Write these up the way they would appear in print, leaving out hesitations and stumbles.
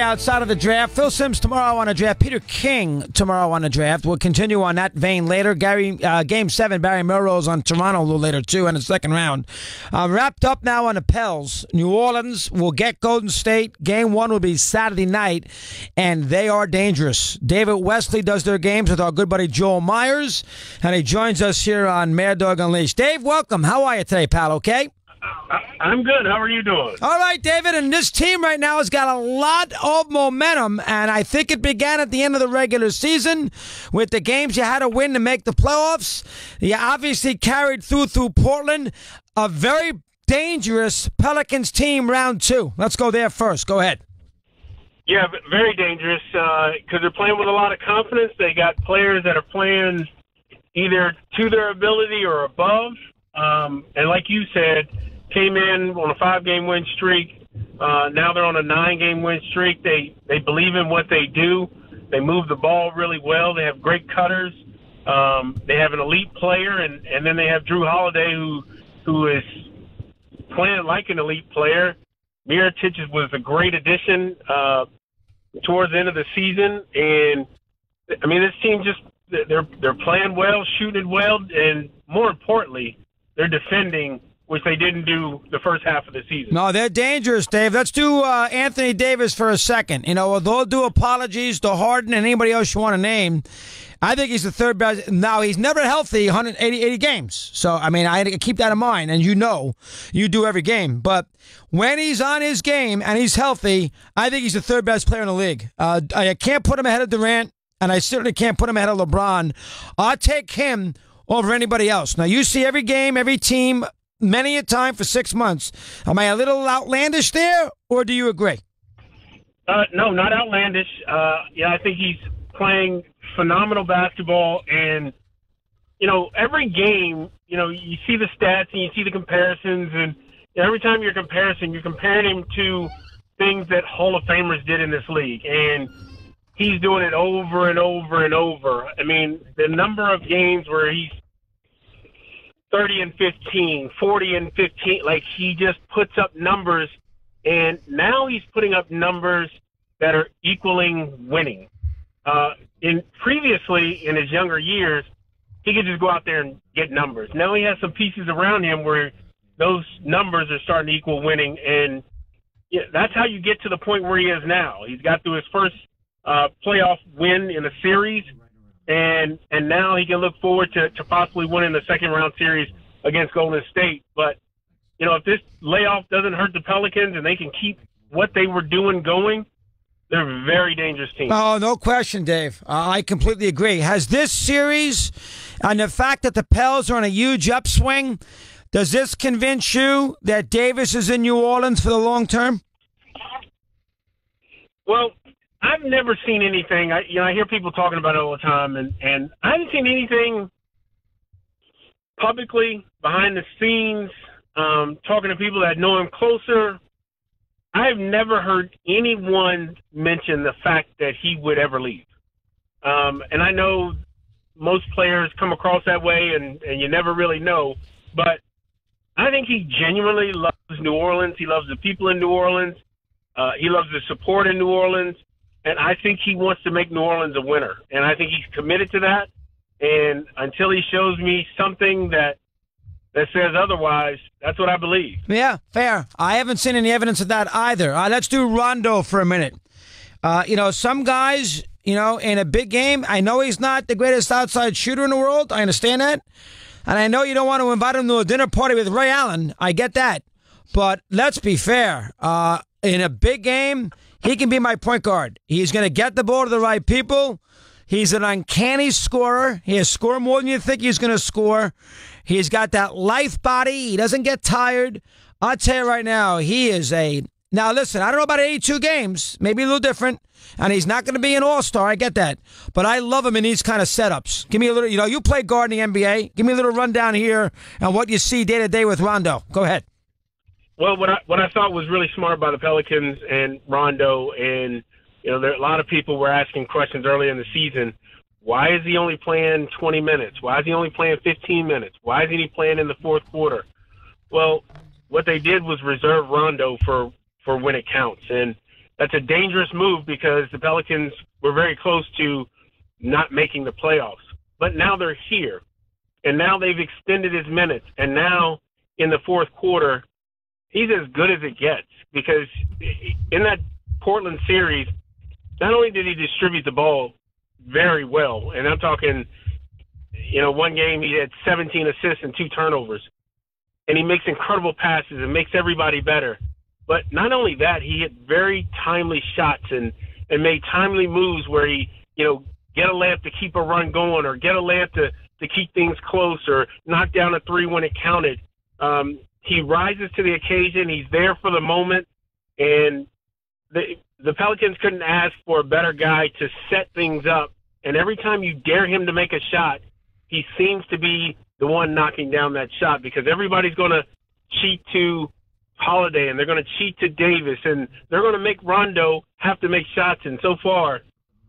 Outside of the draft, Phil Simms tomorrow on a draft, Peter King tomorrow on the draft. We'll continue on that vein later. Game 7, Barry Melrose on Toronto a little later too in the second round. Wrapped up now on the Pels. New Orleans will get Golden State. Game 1 will be Saturday night, and they are dangerous. David Wesley does their games with our good buddy Joel Myers, and he joins us here on Mad Dog Unleashed. Dave, welcome. How are you today, pal? Okay? I'm good. How are you doing? All right, David, and this team right now has got a lot of momentum, and I think it began at the end of the regular season with the games you had to win to make the playoffs. You obviously carried through Portland, a very dangerous Pelicans team round 2. Let's go there first. Go ahead. Yeah, very dangerous because they're playing with a lot of confidence. They got players that are playing either to their ability or above. And like you said, came in on a 5-game win streak. Now they're on a 9-game win streak. They believe in what they do. They move the ball really well. They have great cutters. They have an elite player, and then they have Drew Holiday, who is playing like an elite player. Mirotic was a great addition towards the end of the season. And, I mean, this team they're playing well, shooting well, and more importantly, they're defending, which they didn't do the first half of the season. No, they're dangerous, Dave. Let's do Anthony Davis for a second. You know, with all due apologies to Harden and anybody else you want to name, I think he's the third best. Now, he's never healthy 80 games. So, I mean, I keep that in mind. And you know, you do every game. But when he's on his game and he's healthy, I think he's the third best player in the league. I can't put him ahead of Durant, and I certainly can't put him ahead of LeBron. I'll take him over anybody else. Now, you see every game, every team, many a time for 6 months. Am I a little outlandish there, or do you agree? No, not outlandish. I think he's playing phenomenal basketball. And, you know, every game, you know, you see the stats and you see the comparisons. And every time you're comparing him to things that Hall of Famers did in this league. And he's doing it over and over and over. I mean, the number of games where he's 30 and 15, 40 and 15, like he just puts up numbers, and now he's putting up numbers that are equaling winning. Previously, in his younger years, he could just go out there and get numbers. Now he has some pieces around him where those numbers are starting to equal winning, and that's how you get to the point where he is now. He's got through his first playoff win in a series, and now he can look forward to possibly winning the second-round series against Golden State. But, you know, if this layoff doesn't hurt the Pelicans and they can keep what they were doing going, they're a very dangerous team. Oh, no question, Dave. I completely agree. Has this series and the fact that the Pels are on a huge upswing, does this convince you that Davis is in New Orleans for the long term? Well, I've never seen anything. I hear people talking about it all the time, and I haven't seen anything publicly, behind the scenes, talking to people that know him closer. I've never heard anyone mention the fact that he would ever leave. And I know most players come across that way, and you never really know. But I think he genuinely loves New Orleans. He loves the people in New Orleans. He loves the support in New Orleans. And I think he wants to make New Orleans a winner. And I think he's committed to that. And until he shows me something that says otherwise, that's what I believe. Yeah, fair. I haven't seen any evidence of that either. Let's do Rondo for a minute. Some guys, in a big game, I know he's not the greatest outside shooter in the world. I understand that. And I know you don't want to invite him to a dinner party with Ray Allen. I get that. But let's be fair. In a big game, he can be my point guard. He's going to get the ball to the right people. He's an uncanny scorer. He'll score more than you think he's going to score. He's got that lithe body. He doesn't get tired. I'll tell you right now, he is a... Now, listen, I don't know about 82 games. Maybe a little different. And he's not going to be an all-star. I get that. But I love him in these kind of setups. Give me a little... you play guard in the NBA. Give me a little rundown here on what you see day-to-day with Rondo. Go ahead. Well, what I thought was really smart by the Pelicans and Rondo, and there are a lot of people were asking questions early in the season. Why is he only playing 20 minutes? Why is he only playing 15 minutes? Why isn't he playing in the fourth quarter? Well, what they did was reserve Rondo for when it counts, and that's a dangerous move because the Pelicans were very close to not making the playoffs. But now they're here, and now they've extended his minutes, and now in the fourth quarter, he's as good as it gets because in that Portland series, not only did he distribute the ball very well, and I'm talking, one game he had 17 assists and 2 turnovers, and he makes incredible passes and makes everybody better. But not only that, he hit very timely shots and made timely moves where he, get a layup to keep a run going or get a layup to keep things close or knock down a 3 when it counted. He rises to the occasion. He's there for the moment. And the Pelicans couldn't ask for a better guy to set things up. And every time you dare him to make a shot, he seems to be the one knocking down that shot because everybody's going to cheat to Holiday and they're going to cheat to Davis and they're going to make Rondo have to make shots. And so far,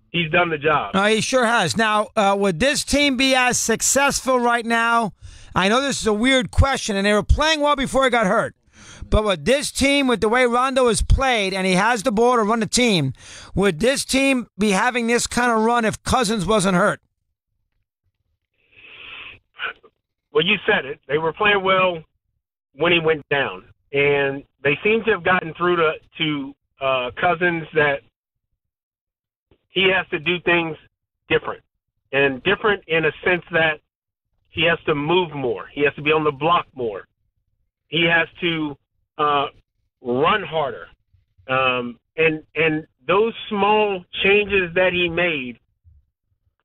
he's done the job. He sure has. Now, would this team be as successful right now? I know this is a weird question, and they were playing well before he got hurt. But with this team, with the way Rondo has played, and he has the ball to run the team, would this team be having this kind of run if Cousins wasn't hurt? Well, you said it. They were playing well when he went down. And they seem to have gotten through to Cousins that he has to do things different. And different in a sense that he has to move more. He has to be on the block more. He has to run harder. And those small changes that he made,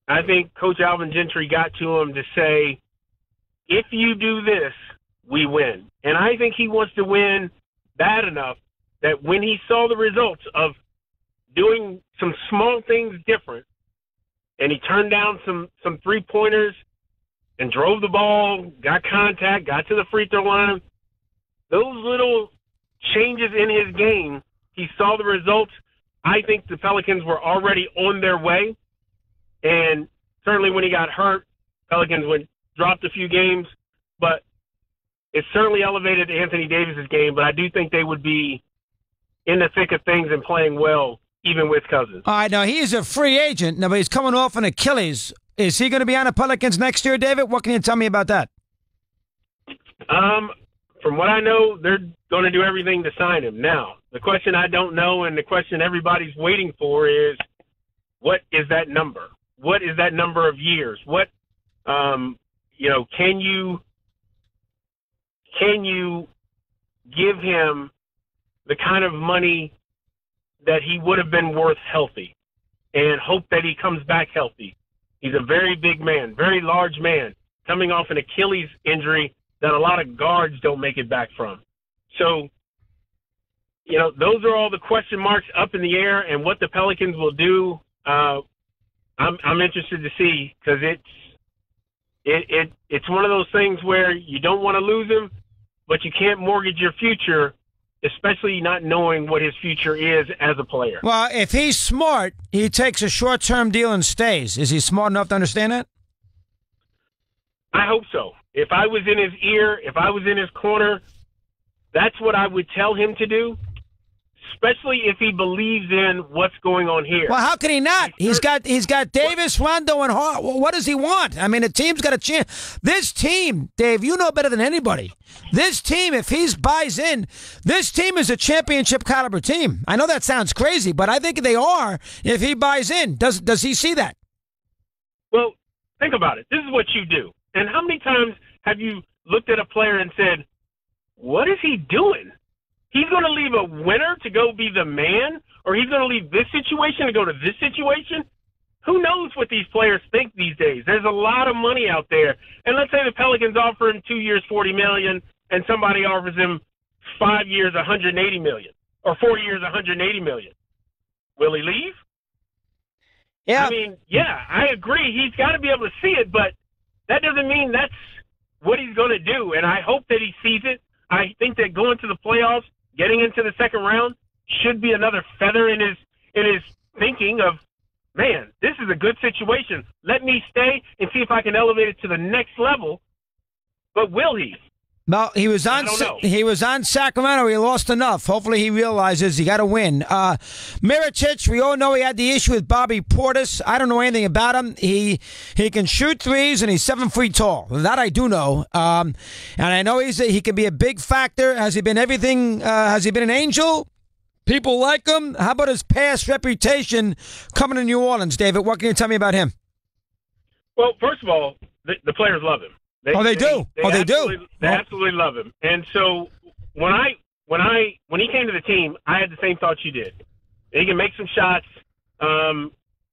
I think Coach Alvin Gentry got to him to say, if you do this, we win. And I think he wants to win bad enough that when he saw the results of doing some small things different, and he turned down some three-pointers and drove the ball, got contact, got to the free throw line, those little changes in his game, he saw the results. I think the Pelicans were already on their way. And certainly when he got hurt, Pelicans dropped a few games, but it certainly elevated Anthony Davis's game. But I do think they would be in the thick of things and playing well, even with Cousins. All right, now he is a free agent. Now, but he's coming off an Achilles. Is he going to be on the Pelicans next year, David? What can you tell me about that? From what I know, they're going to do everything to sign him. Now, the question I don't know and the question everybody's waiting for is, what is that number? What is that number of years? What, can you give him the kind of money that he would have been worth healthy and hope that he comes back healthy? He's a very big man, very large man, coming off an Achilles injury that a lot of guards don't make it back from. So, those are all the question marks up in the air, and what the Pelicans will do, I'm interested to see, because it's one of those things where you don't want to lose him, but you can't mortgage your future, especially not knowing what his future is as a player. Well, if he's smart, he takes a short-term deal and stays. Is he smart enough to understand that? I hope so. If I was in his ear, if I was in his corner, that's what I would tell him to do, especially if he believes in what's going on here. Well, how can he not? He's got Davis, Rondo, and Hart. What does he want? I mean, the team's got a chance. This team, Dave, you know better than anybody. This team, if he buys in, this team is a championship caliber team. I know that sounds crazy, but I think they are if he buys in. Does he see that? Well, think about it. This is what you do. And how many times have you looked at a player and said, what is he doing? He's going to leave a winner to go be the man, or he's going to leave this situation to go to this situation? Who knows what these players think these days? There's a lot of money out there. And let's say the Pelicans offer him 2 years, $40 million, and somebody offers him 5 years, $180 million, or 4 years, $180 million. Will he leave? Yeah. I mean, yeah, I agree. He's got to be able to see it, but that doesn't mean that's what he's going to do. And I hope that he sees it. I think that going to the playoffs, getting into the second round, should be another feather in his thinking of, man, this is a good situation. Let me stay and see if I can elevate it to the next level. But will he? No, he was I on. don't know. He was on Sacramento. He lost enough. Hopefully, he realizes he got to win. Mirotic, we all know he had the issue with Bobby Portis. I don't know anything about him. He can shoot threes, and he's 7 feet tall. That I do know. And I know he can be a big factor. Has he been everything? Has he been an angel? People like him. How about his past reputation coming to New Orleans, David? What can you tell me about him? Well, first of all, the players love him. They do. They do. They absolutely love him. And so when he came to the team, I had the same thoughts you did. He can make some shots.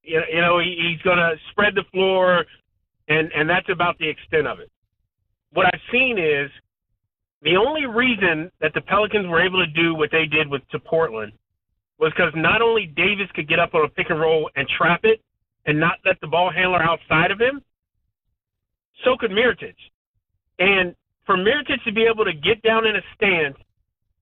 He's going to spread the floor, and that's about the extent of it. What I've seen is the only reason that the Pelicans were able to do what they did to Portland was because not only Davis could get up on a pick and roll and trap it and not let the ball handler outside of him, so could Mirotic. And for Mirotic to be able to get down in a stance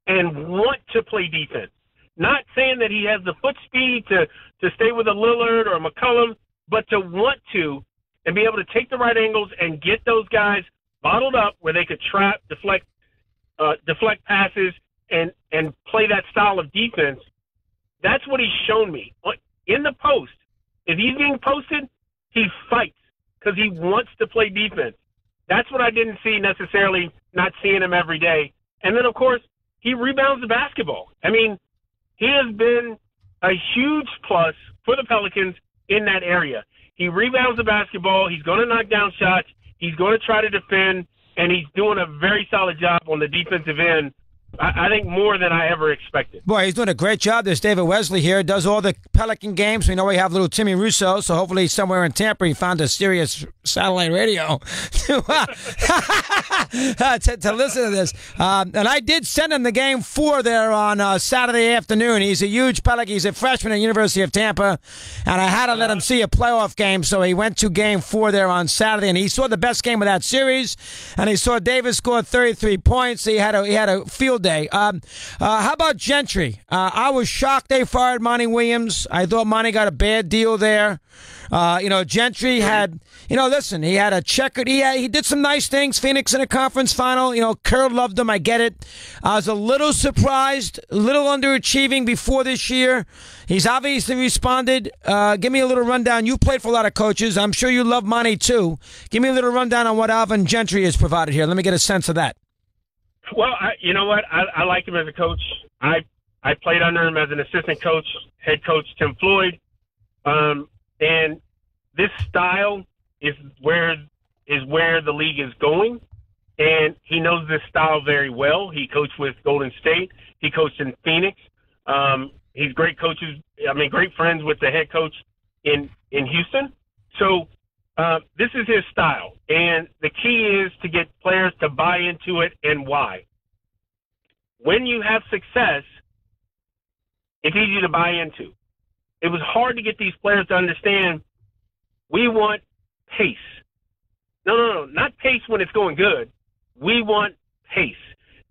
and want to play defense, not saying that he has the foot speed to stay with a Lillard or a McCollum, but to want to and be able to take the right angles and get those guys bottled up where they could trap, deflect passes, and play that style of defense. That's what he's shown me. In the post, if he's being posted, he fights because he wants to play defense. That's what I didn't see necessarily, not seeing him every day. And then, of course, he rebounds the basketball. I mean, he has been a huge plus for the Pelicans in that area. He rebounds the basketball. He's going to knock down shots. He's going to try to defend, and he's doing a very solid job on the defensive end. I think more than I ever expected. Boy, he's doing a great job. There's David Wesley here. Does all the Pelican games. We know we have little Timmy Russo, so hopefully somewhere in Tampa he found a Sirius satellite radio to listen to this. And I did send him the game 4 there on Saturday afternoon. He's a huge Pelican. He's a freshman at the University of Tampa, and I had to let him see a playoff game, so he went to game 4 there on Saturday, and he saw the best game of that series, and he saw Davis score 33 points. He had a field day. How about Gentry? I was shocked they fired Monty Williams. I thought Monty got a bad deal there. Gentry had, listen, he had a checkered, he did some nice things. Phoenix in a conference final. Kerr loved him. I get it. I was a little surprised, a little underachieving before this year. He's obviously responded. Give me a little rundown. You played for a lot of coaches. I'm sure you love Monty too. Give me a little rundown on what Alvin Gentry has provided here. Let me get a sense of that. Well, you know what? I like him as a coach. I played under him as an assistant coach, head coach Tim Floyd. And this style is where the league is going. And he knows this style very well. He coached with Golden State. He coached in Phoenix. He's great friends with the head coach in Houston. So this is his style. And the key is to get players to buy into it and why. When you have success, it's easy to buy into. It was hard to get these players to understand we want pace. No, not pace when it's going good. We want pace.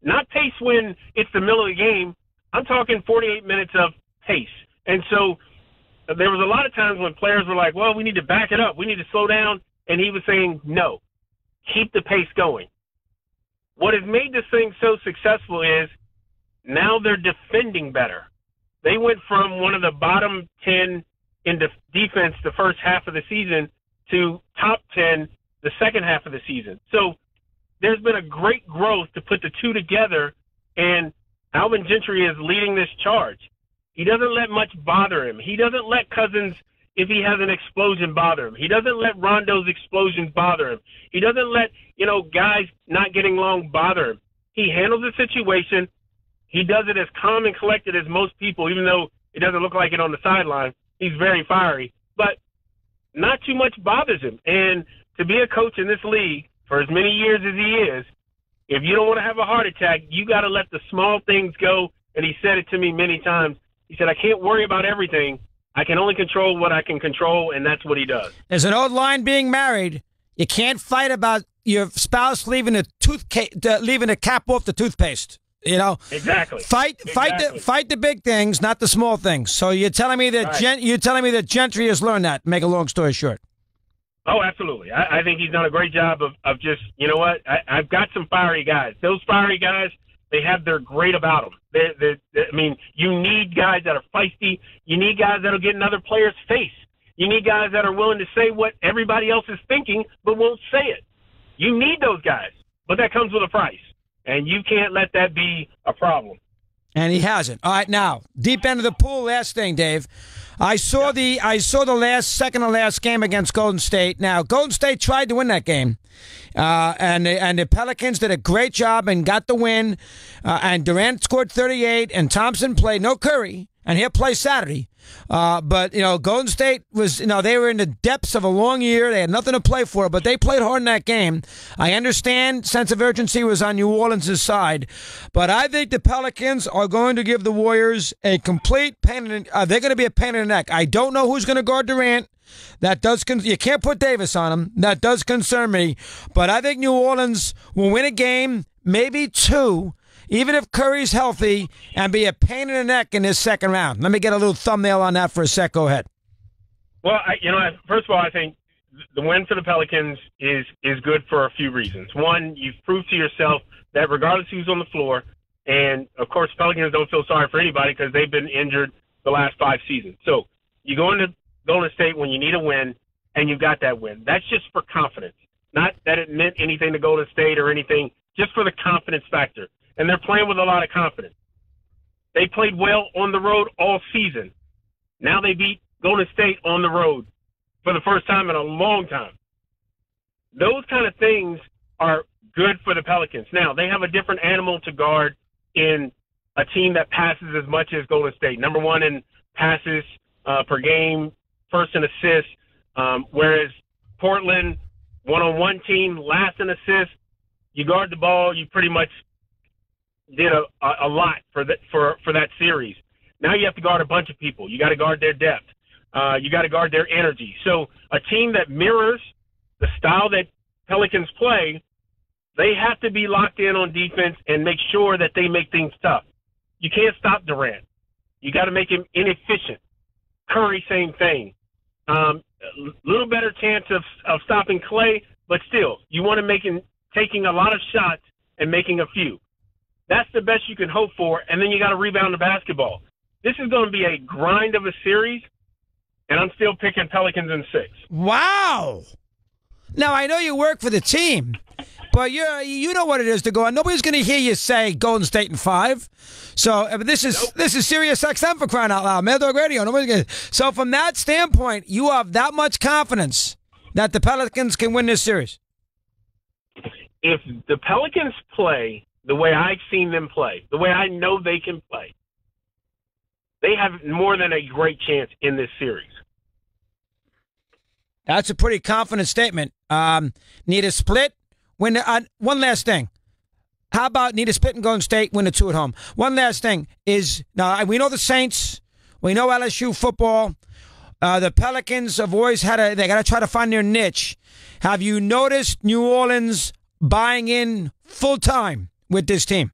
Not pace when it's the middle of the game. I'm talking 48 minutes of pace. And so there was a lot of times when players were like, well, we need to back it up. We need to slow down. And he was saying, no, keep the pace going. What has made this thing so successful is now they're defending better. They went from one of the bottom 10 in defense the first half of the season to top 10 the second half of the season. So there's been a great growth to put the two together, and Alvin Gentry is leading this charge. He doesn't let much bother him. He doesn't let Cousins, if he has an explosion, bother him. He doesn't let Rondo's explosions bother him. He doesn't let, guys not getting along bother him. He handles the situation. He does it as calm and collected as most people, even though it doesn't look like it on the sideline. He's very fiery, but not too much bothers him. And to be a coach in this league for as many years as he is, if you don't want to have a heart attack, you got to let the small things go. And he said it to me many times. He said, I can't worry about everything. I can only control what I can control, and that's what he does. There's an old line being married. You can't fight about your spouse leaving a cap off the toothpaste. Exactly. Fight the big things, not the small things. So you're telling me that right. Gentry has learned that. Make a long story short. Oh, absolutely. I think he's done a great job of just, you know what, I've got some fiery guys. Those fiery guys, they have their great about them. I mean, you need guys that are feisty. You need guys that will get in other players' face. You need guys that are willing to say what everybody else is thinking but won't say it. You need those guys, but that comes with a price, and you can't let that be a problem. And he hasn't. All right, now, deep end of the pool, last thing, Dave. I saw the second to last game against Golden State. Now, Golden State tried to win that game, and the Pelicans did a great job and got the win. And Durant scored 38, and Thompson played. No Curry, and he'll play Saturday. But, Golden State was, they were in the depths of a long year. They had nothing to play for, but they played hard in that game. I understand sense of urgency was on New Orleans' side, but I think the Pelicans are going to give the Warriors a complete pain in the, they're going to be a pain in the neck. I don't know who's going to guard Durant. You can't put Davis on him. That does concern me. But I think New Orleans will win a game, maybe two, even if Curry's healthy, and be a pain in the neck in this second round. Let me get a little thumbnail on that for a sec. Go ahead. Well, first of all, I think the win for the Pelicans is good for a few reasons. One, you've proved to yourself that regardless who's on the floor, and, of course, Pelicans don't feel sorry for anybody because they've been injured the last 5 seasons. So you go into Golden State when you need a win, and you've got that win. That's just for confidence. Not that it meant anything to Golden State or anything, just for the confidence factor. And they're playing with a lot of confidence. They played well on the road all season. Now they beat Golden State on the road for the first time in a long time. Those kind of things are good for the Pelicans. Now, they have a different animal to guard in a team that passes as much as Golden State. Number one in passes per game, first in assists, whereas Portland, one-on-one team, last in assists. You guard the ball, you pretty much did a lot for that series. Now you have to guard a bunch of people. You got to guard their depth. You got to guard their energy. So a team that mirrors the style that Pelicans play, they have to be locked in on defense and make sure that they make things tough. You can't stop Durant. You got to make him inefficient. Curry, same thing. Little better chance of stopping Clay, but still, you want to make him taking a lot of shots and making a few. That's the best you can hope for, and then you got to rebound the basketball. This is going to be a grind of a series, and I'm still picking Pelicans in 6. Wow. Now, I know you work for the team, but you know what it is to go on. Nobody's going to hear you say Golden State in 5. So this is SiriusXM for crying out loud. Mad Dog Radio. So from that standpoint, you have that much confidence that the Pelicans can win this series. If the Pelicans play the way I've seen them play, the way I know they can play, they have more than a great chance in this series. That's a pretty confident statement. Need a split? One last thing. How about need a split and Golden State, win the 2 at home? One last thing is, now we know the Saints, we know LSU football. The Pelicans have always they got to try to find their niche. Have you noticed New Orleans buying in full time with this team?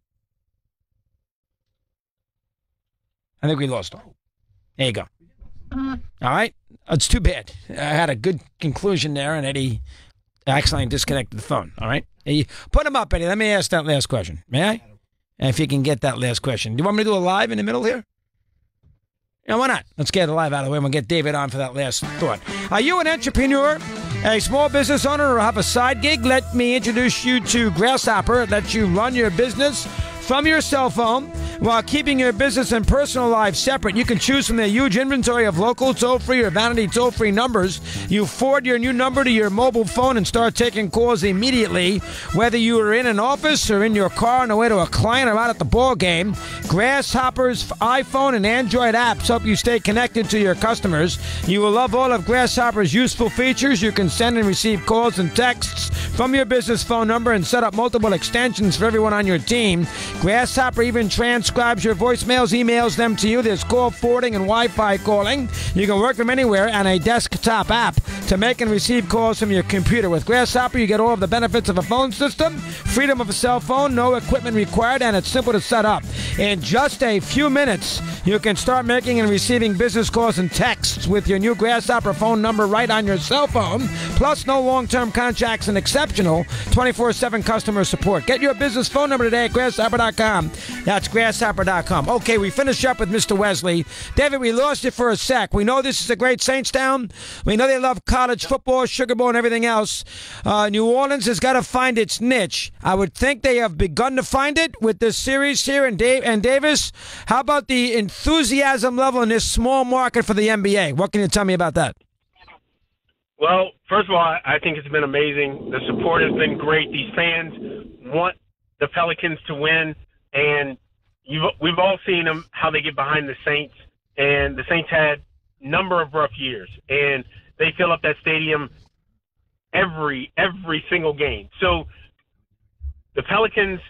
I think we lost him. There you go. All right. It's too bad. I had a good conclusion there, and Eddie accidentally disconnected the phone. All right. Hey, put him up, Eddie. Let me ask that last question. May I? And if you can get that last question. Do you want me to do a live in the middle here? Yeah, why not? Let's get it live out of the way and we'll get David on for that last thought. Are you an entrepreneur, a small business owner, or have a side gig? Let me introduce you to Grasshopper. It lets you run your business from your cell phone while keeping your business and personal life separate. You can choose from their huge inventory of local toll-free or vanity toll-free numbers. You forward your new number to your mobile phone and start taking calls immediately. Whether you are in an office or in your car on the way to a client or out at the ball game, Grasshopper's iPhone and Android apps help you stay connected to your customers. You will love all of Grasshopper's useful features. You can send and receive calls and texts from your business phone number and set up multiple extensions for everyone on your team. Grasshopper even transfers transcribes your voicemails, emails them to you. There's call forwarding and Wi-Fi calling. You can work from anywhere and a desktop app to make and receive calls from your computer. With Grasshopper, you get all of the benefits of a phone system, freedom of a cell phone, no equipment required, and it's simple to set up. In just a few minutes, you can start making and receiving business calls and texts with your new Grasshopper phone number right on your cell phone. Plus, no long-term contracts and exceptional 24/7 customer support. Get your business phone number today at grasshopper.com. That's grasshopper.com. Okay, we finish up with Mr. Wesley. David, we lost you for a sec. We know this is a great Saints town. We know they love college football, Sugar Bowl, and everything else. New Orleans has got to find its niche. I would think they have begun to find it with this series here in Davis. How about the enthusiasm level in this small market for the NBA? What can you tell me about that? Well, first of all, I think it's been amazing. The support has been great. These fans want the Pelicans to win, and we've all seen them, how they get behind the Saints, and the Saints had a number of rough years, and they fill up that stadium every single game. So the Pelicans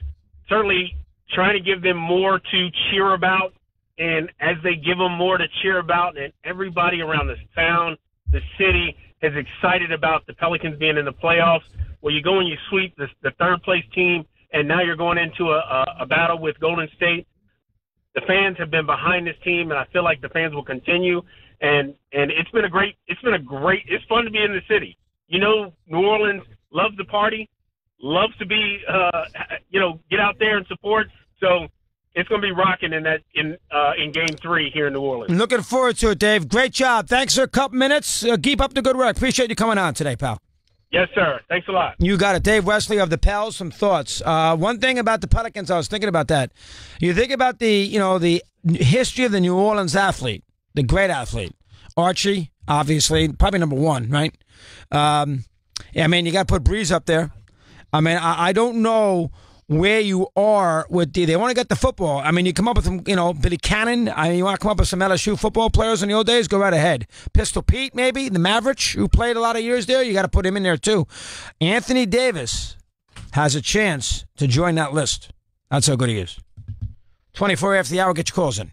certainly trying to give them more to cheer about, and as they give them more to cheer about, and everybody around this town, the city, is excited about the Pelicans being in the playoffs, where you go and you sweep the third-place team, and now you're going into a battle with Golden State. The fans have been behind this team, and I feel like the fans will continue. And it's been it's fun to be in the city. You know, New Orleans loves the party, loves to be, get out there and support. So it's going to be rocking in Game 3 here in New Orleans. Looking forward to it, Dave. Great job. Thanks for a couple minutes. Keep up the good work. Appreciate you coming on today, pal. Yes, sir. Thanks a lot. You got it. Dave Wesley of the Pels, some thoughts. One thing about the Pelicans, I was thinking about that. You think about the history of the New Orleans athlete, the great athlete. Archie, obviously, probably number one, right? You got to put Breeze up there. I don't know where you are with they want to get the football. You come up with some, Billy Cannon. You want to come up with some LSU football players in the old days, go right ahead. Pistol Pete, maybe, the Maverick, who played a lot of years there. You got to put him in there, too. Anthony Davis has a chance to join that list. That's how good he is. 24 after the hour, get your calls in.